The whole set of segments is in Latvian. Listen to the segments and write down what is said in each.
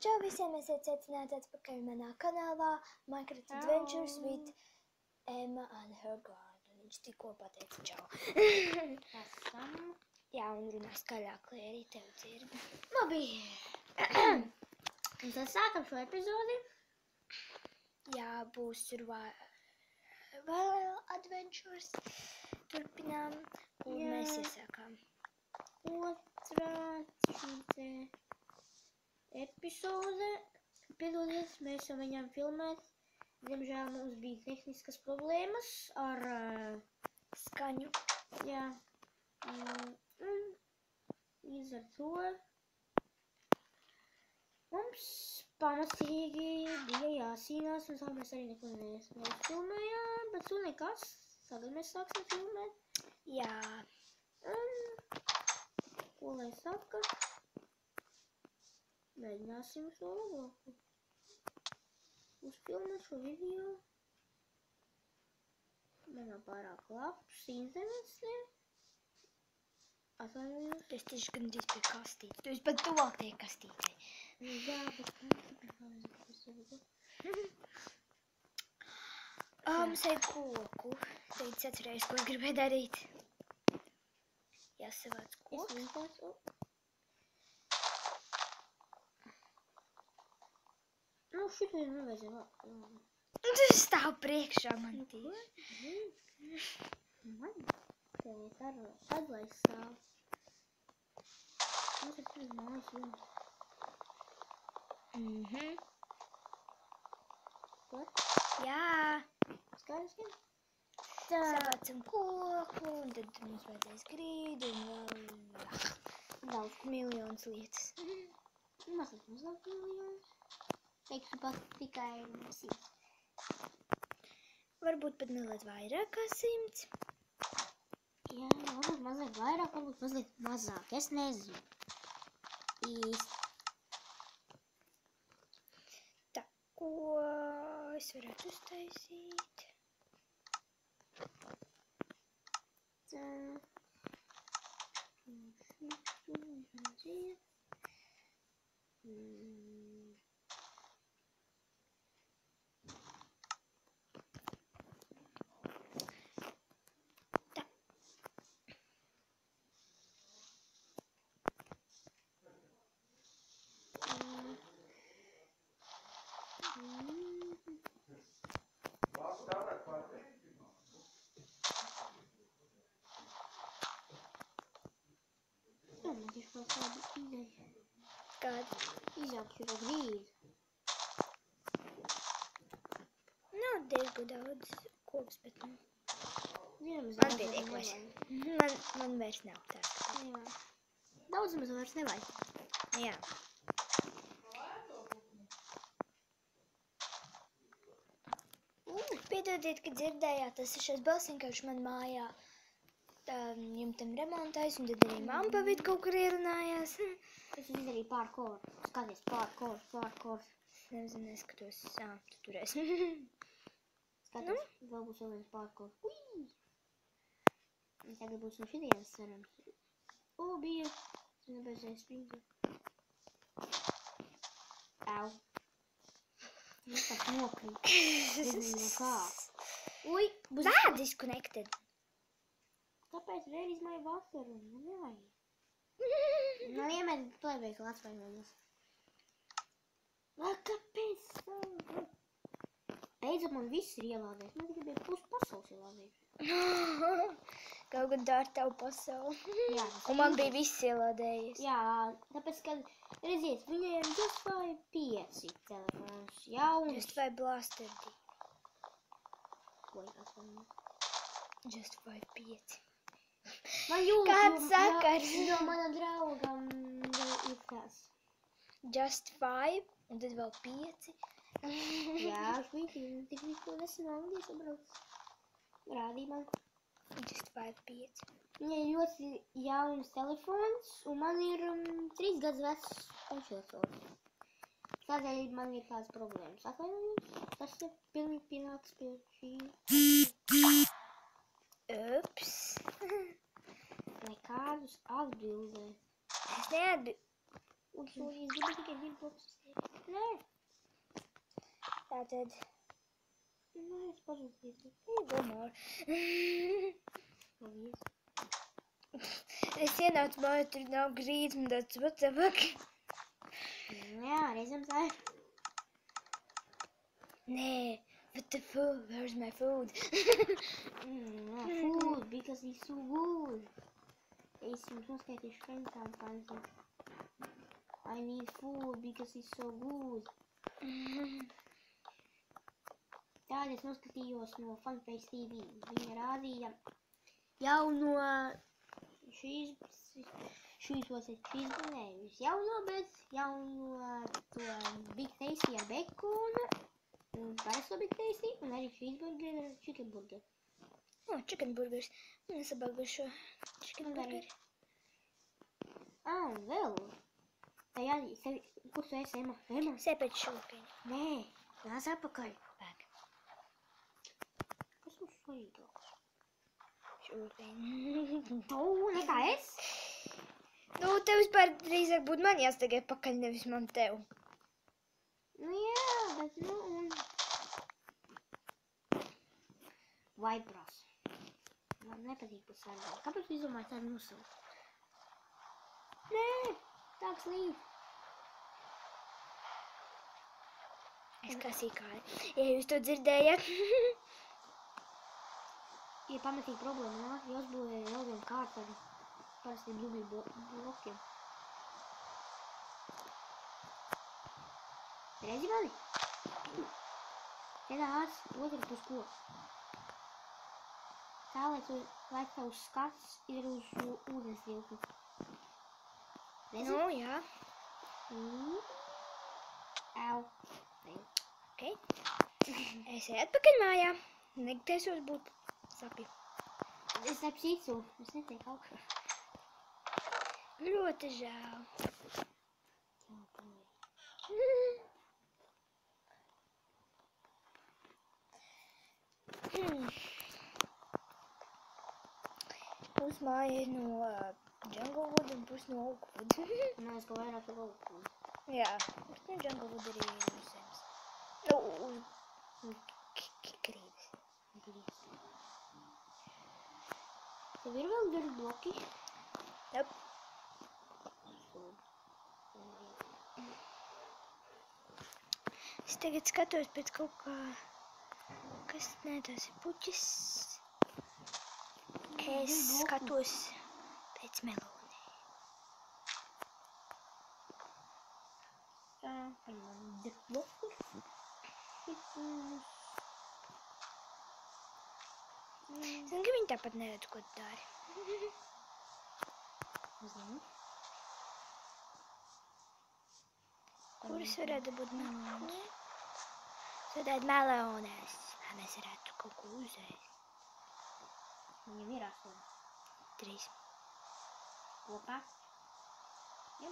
Čau visiem, esiet sveicināti atpakaļ manā kanālā Minecraft Adventures with Emma and her garden. Viņš tikko pateica čau. Esam. Jā, un runā skaļāk, lai arī tev dzird. Labi. Un tad sākam šo epizodi. Jā, būs survival adventures. Turpinām, un mēs iesākām. Otrā šī epizode. Piedodies, mēs jau viņām filmēt. Diemžēl mums bija tehniskas problēmas ar Skaņu. Jā. Līdz ar to mums pamatīgi bija jāsīnās, un tā mēs arī neko nefilmējām, bet tu nekas. Tagad mēs sāksim filmēt. Jā. Ko lai saka? Mēģināsim uz to labāku. Uzfilmēt šo video. Man nav pārāk labs internets, ne? Atvainojos. Tu esi tieši gandrīz pie kastītes. Tu esi pat tuvāk tie kastītei. Jā, bet Mums ej koku. Teicis atcerējies, ko es gribēju darīt. Jāsavāc koku. es līdās. Nu, šitā jau nevajadzēja labi. Tu stāv priekšā man tieši. Man? Tev ir tad, lai stāv. Mums ir tas mājas jums. Ko? Jā. Skaidrs, ka? Savācam koku, un tad mums vajadzēs grīdu, un vēl Daudz. miljonas lietas. Mazliet miljonus. Teikšu pat tikai 100. Varbūt pat nedaudz vairāk kā 100. Jā, varbūt mazliet vairāk, varbūt mazliet mazāk. Es nezinu. Īsti. Tā, ko es varētu uztaisīt? Tā. Man tieši kaut kāda ideja. Kāda? Izjaukt šo grīdu. Nav diezgan daudz koks, bet nu. Man pietiek vairs. Man vairs nav tā. Jā. Daudz mums vairs nevajag. Jā. Piedodiet, ka dzirdējāt, tas ir šais balss vienkārši man mājā. Jumtam remontais, un tad arī mamma pa vidu kaut kur ierunājās. Es izdarīju parkour. Skaties, parkour. Es nezinu, neskatos. Tu turēs. Skaties, vēl būs vēl viens parkour. Ui! Un tagad būs no šodienas cerams. Bija. Es nebeidzēju springu. Au. Es tā nokrīt. Nezinu no kā. Ui! Bad disconnected. Kāpēc vēl izmaiņu vakaru? Nevajag. Nu, iemēr plēbēkli atvainojos. Kāpēc? Beidzot man viss ir ielādēts. Man tikai bija pus pasaules ielādēts. Kaut gan tā ir tavu pasauli. Jā. Un man bija viss ielādējies. Jā, tāpēc, kad, redziet, viņiem Just 5 telefons. Jauns. Just 5 Blaster. Ko ir atvainojos? Just 5. Man YouTube. Kāds sakars? Jo manam draugam ir tās. Just 5, un tad vēl 5. Jā, švīti, tik neko nesanādies sabrauc. Rādīja man. Just 5. Viņai ļoti jauns telefons, un man ir 3 gadus vecs telefons. Tādēļ man ir kādas problēmas. Atvainojos, tas ir pilnīgi pienāks pie šī. Ups. Nekādus atbildēt. Es neatbildu. Un to es gribu tikai 2 blokus. Nē. Tātad, Nē, es pažūtīju. domāju. Paldies. Es ienācu mājā, tur nav grīdas, un tāds, what the fuck? Jā, reizēm tā ir. Nē, what the fuck, where's my food? Food, because it's so good. Es jums noskaitīšu friendām panzi. I need food because it's so good. Tād es noskatījos no Funface TV. Viņa rādīja jauno nevis jauno, bet jauno to Big Tasty ar bekonu un parasto Big Tasty un arī cheeseburger ar chicken burger. Chicken burgers. Un es abagu šo chicken burgeri. Un vēl. Tā jādi, kur tu esi, Ema? Ema? Sēpēc šūkeņu. Nē, nāc atpakaļ. Pēk. Kas mums svarīgāks? Šūkeņu. Tu, nekā es? Nu, tev vispār drīzāk būtu man jāstagē pakaļ, nevis man tev. Nu jā, bet un... Vaipras. Man nepatīk būt sargā. Kāpēc tu izdomāji tādu nosaukt? Nē, tāds līd. Es kā sīkāju. Ja jūs to dzirdējat. Ir pamatīgi problēma, jāuzbūvēja vēl vienu kārtu ar parastiem dubļu blokiem. Redzi mani? Te nāc otru pus ko. Tā, lai tavs skats ir uz ūdens vilku. Redzi? Nu, jā. Au. Ok. Es eju atpakaļ mājā. Negatēsos būt sapju. Es apsīcu, es netieku augšā. Ļoti žēl. Pus māja ir no Jungle Wood un pus no Oak Wood. Man es, ka vairāk ir Oak Wood. Jā, pus no Jungle Wood arī ir uz zemes. Krīves. Tev ir vēl daži bloki? Yep. Es tagad skatos pēc kaut kā... Kas? Nē, tas ir puķis. Es skatos pēc melonē. Tā, paņemam 2 blokus. Zinu, ka viņi tāpat neredz, ko tu dari. Zinu. Kuras varētu būt melonas? Varētu melonas, lai mēs varētu kaut ko uzēst. Viņam ir 8. 3. Kopā. Jā.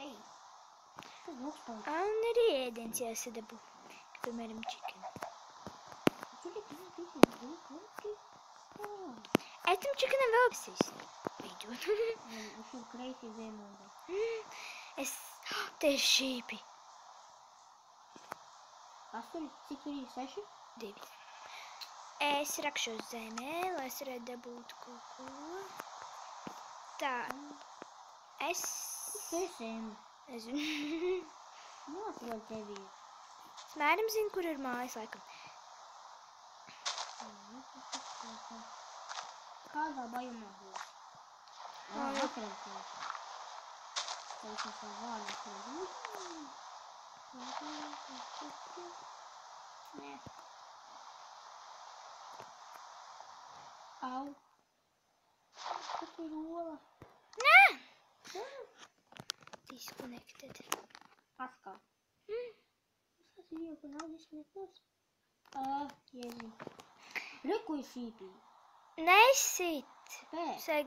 Ej. Tas bloks palīdz. Un arī ēdienas jāsadabū. Piemēram, chicken. Tur ir 2 bloki. Ētam chickenam vēl besīs. Beidzot. Viņš ir kreisi vienmēr. Te ir šīpi. 8, cik tur ir 6? 2. Es rakšu uz zemē, lai es varētu dabūt kaut ko. Tā. Es... Sēsim. Nezinu. Noatrod tevi. Es mēram zinu, kur ir mājas, laikam. Kādā bajumā būs? Atrod tevi. Tev es savu vārdu atrod. Nē. Au. Kas ir ola? Nē! Disconnected. Atkal. Tas ir jau, ka nav disconnected. Jēzi. Reku ir šīpī. Nesit! Pēc. Sag...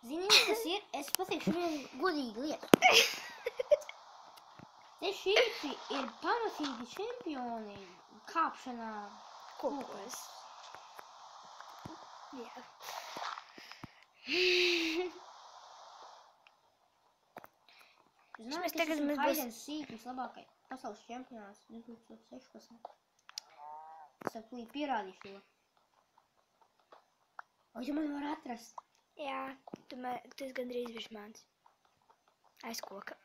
Zini, kas ir? Es pateikšu vienu godīgu lietu. Te šīpi ir pamatīgi čempioni kāpšanā Kokos. Jā. Zināju, Mēs ka tagad tas ir mēs hide būs- and seek vislabākais pasaules čempionāts 2016. Es tev tūlīt pierādīšu to. O, ja man var atrast. Jā, tas gandrīz virs manis. Aiz koka.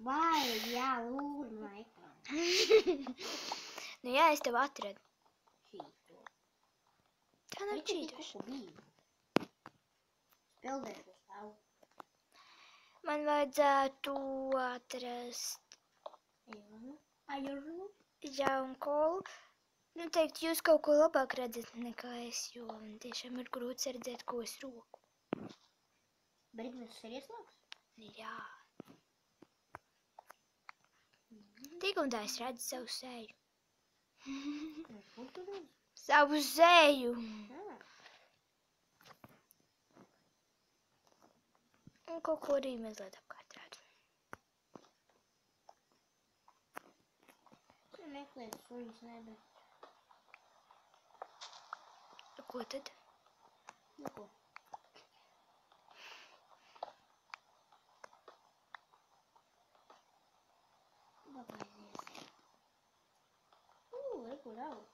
Vai, jā, lūdzu, man ekrānu. Nu jā, es tev atradu. Čīto. Tā nav čītoši. Ko bija? Spēldēšu uz tavu. Man vajadzētu atrast Ajurnu. jaunu kolu. Nu, teikt, jūs kaut ko labāk redzat nekā es, jo man tiešām ir grūti redzēt, ko es roku. Brignes ir ieslēgts? Jā. Tik un tā es redzu savu seju. Kur tu redzi? Savu seju! Jā. Un kaut ko arī mazliet apkārt redzu. Tu meklēt suņas nebēt. Ko tad? Nu ko? Labaizies. Reku daudz.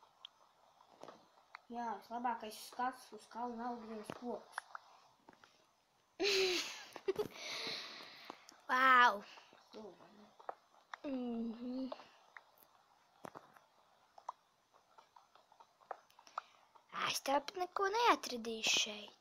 Jā, vislabākais skats uz kalnu augļos kokus. Vau! Stulba, ne? Es tāpat neko neatradīšu šeit.